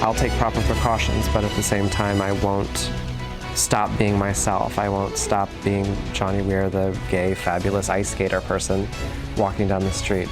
I'll take proper precautions, but at the same time, I won't stop being myself. I won't stop being Johnny Weir, the gay, fabulous ice skater person walking down the street.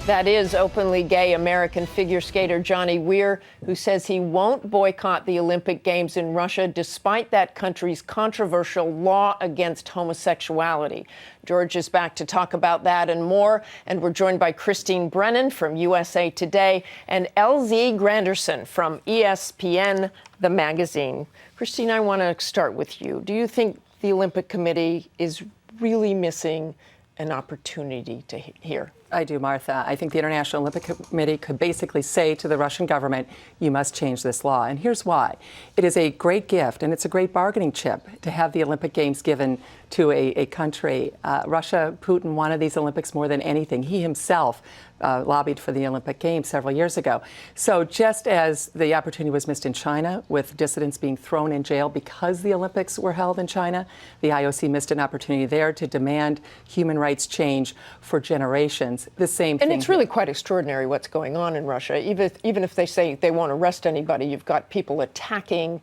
That is openly gay American figure skater Johnny Weir, who says he won't boycott the Olympic Games in Russia despite that country's controversial law against homosexuality. George is back to talk about that and more, and we're joined by Christine Brennan from USA Today and LZ Granderson from ESPN, the magazine. Christine, I want to start with you. Do you think the Olympic Committee is really missing an opportunity to hear? I do, Martha. I think the International Olympic Committee could basically say to the Russian government, you must change this law. And here's why. It is a great gift, and it's a great bargaining chip to have the Olympic Games given to a country. Russia, Putin wanted these Olympics more than anything. He himself lobbied for the Olympic Games several years ago. So just as the opportunity was missed in China, with dissidents being thrown in jail because the Olympics were held in China, the IOC missed an opportunity there to demand human rights change for generations. The same thing. And it's really quite extraordinary what's going on in Russia. Even if they say they won't arrest anybody, you've got people attacking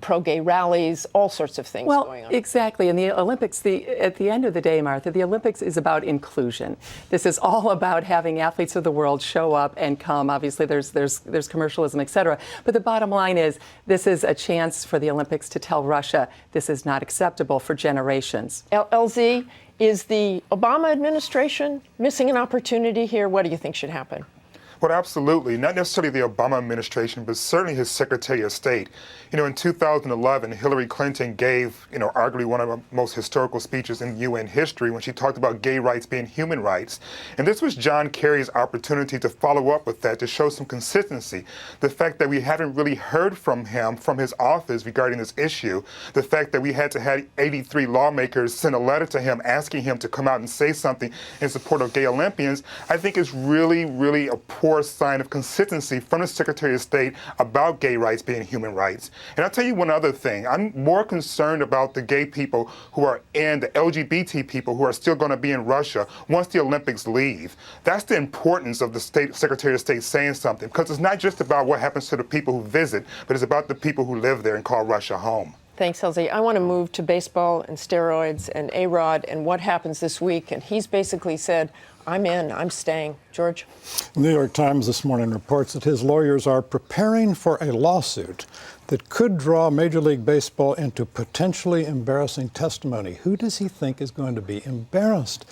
pro-gay rallies, all sorts of things going on. Well, exactly. And the Olympics, at the end of the day, Martha, the Olympics is about inclusion. This is all about having athletes of the world show up and come. Obviously, there's commercialism, et cetera. But the bottom line is this is a chance for the Olympics to tell Russia this is not acceptable for generations. LZ, is the Obama administration missing an opportunity here? What do you think should happen? Well, absolutely. Not necessarily the Obama administration, but certainly his Secretary of State. You know, in 2011, Hillary Clinton gave, arguably one of the most historical speeches in UN history when she talked about gay rights being human rights. And this was John Kerry's opportunity to follow up with that, to show some consistency. The fact that we haven't really heard from him, from his office regarding this issue, the fact that we had to have 83 lawmakers send a letter to him asking him to come out and say something in support of gay Olympians, I think is really, really a poor sign of consistency from the Secretary of State about gay rights being human rights. And I'll tell you one other thing. I'm more concerned about the gay people who are in, the LGBT people who are still going to be in Russia once the Olympics leave. That's the importance of the Secretary of State saying something, because it's not just about what happens to the people who visit, but it's about the people who live there and call Russia home. Thanks, LZ. I want to move to baseball and steroids and A-Rod and what happens this week. And he's basically said, I'm in, I'm staying. George? The New York Times this morning reports that his lawyers are preparing for a lawsuit that could draw Major League Baseball into potentially embarrassing testimony. Who does he think is going to be embarrassed?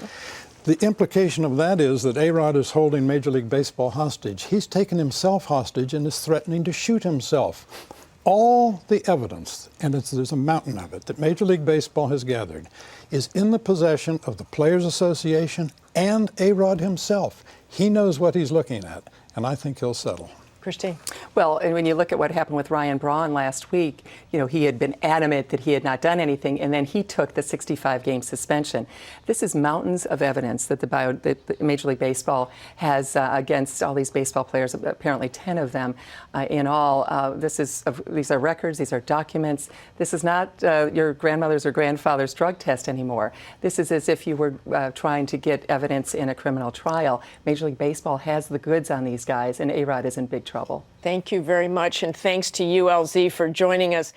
The implication of that is that A-Rod is holding Major League Baseball hostage. He's taken himself hostage and is threatening to shoot himself. All the evidence, and there's a mountain of it, that Major League Baseball has gathered is in the possession of the Players Association and A-Rod himself. He knows what he's looking at, and I think he'll settle. Christine? Well, and when you look at what happened with Ryan Braun last week, he had been adamant that he had not done anything, and then he took the 65-game suspension. This is mountains of evidence that that Major League Baseball has against all these baseball players, apparently 10 of them in all. These are records, these are documents. This is not your grandmother's or grandfather's drug test anymore. This is as if you were trying to get evidence in a criminal trial. Major League Baseball has the goods on these guys, and A-Rod is in big trouble. Thank you very much, and thanks to you, LZ, for joining us.